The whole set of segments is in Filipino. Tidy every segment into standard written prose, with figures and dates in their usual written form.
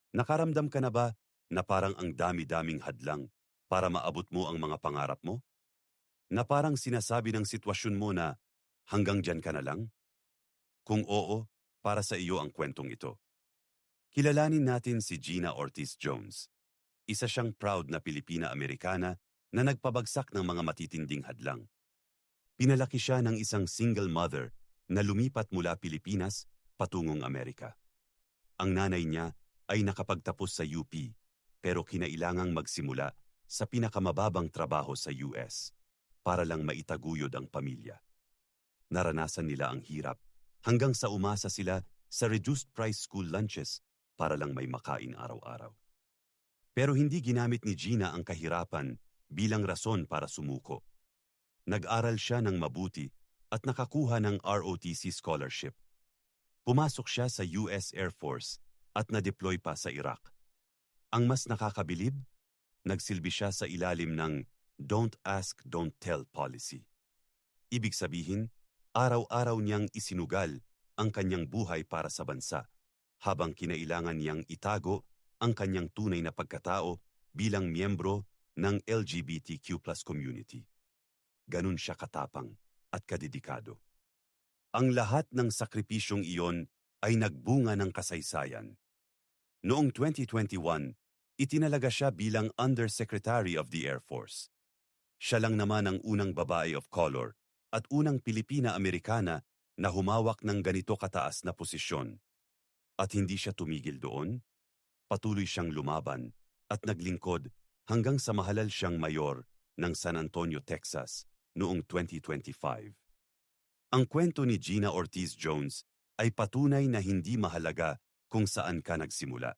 Nakaramdam ka na ba na parang ang dami-daming hadlang para maabot mo ang mga pangarap mo? Na parang sinasabi ng sitwasyon mo na hanggang dyan ka na lang? Kung oo, para sa iyo ang kwentong ito. Kilalanin natin si Gina Ortiz Jones. Isa siyang proud na Pilipina-Amerikana na nagpabagsak ng mga matitinding hadlang. Pinalaki siya ng isang single mother na lumipat mula Pilipinas patungong Amerika. Ang nanay niya ay nakapagtapos sa UP pero kinailangang magsimula sa pinakamababang trabaho sa US para lang maitaguyod ang pamilya. Naranasan nila ang hirap hanggang sa umasa sila sa reduced price school lunches para lang may makain araw-araw. Pero hindi ginamit ni Gina ang kahirapan bilang rason para sumuko. Nag-aral siya ng mabuti at nakakuha ng ROTC scholarship. Pumasok siya sa US Air Force at na-deploy pa sa Iraq. Ang mas nakakabilib, nagsilbi siya sa ilalim ng Don't Ask, Don't Tell policy. Ibig sabihin, araw-araw niyang isinugal ang kanyang buhay para sa bansa, habang kinailangan niyang itago ang kanyang tunay na pagkatao bilang miyembro ng LGBTQ+ community. Ganun siya katapang at kadedikado. Ang lahat ng sakripisyong iyon ay nagbunga ng kasaysayan. Noong 2021, itinalaga siya bilang Undersecretary of the Air Force. Siya lang naman ang unang babae of color at unang Pilipina-Amerikana na humawak ng ganito kataas na posisyon. At hindi siya tumigil doon. Patuloy siyang lumaban at naglingkod hanggang sa mahalal siyang mayor ng San Antonio, Texas noong 2025. Ang kwento ni Gina Ortiz Jones ay patunay na hindi mahalaga kung saan ka nagsimula.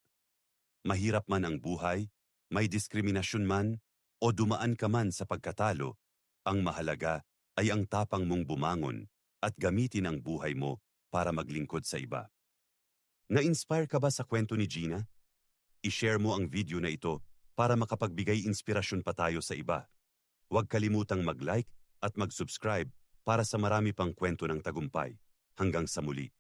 Mahirap man ang buhay, may diskriminasyon man, o dumaan ka man sa pagkatalo, ang mahalaga ay ang tapang mong bumangon at gamitin ang buhay mo para maglingkod sa iba. Na-inspire ka ba sa kwento ni Gina? I-share mo ang video na ito para makapagbigay inspirasyon pa tayo sa iba. Huwag kalimutang mag-like at mag-subscribe para sa marami pang kwento ng tagumpay. Hanggang sa muli.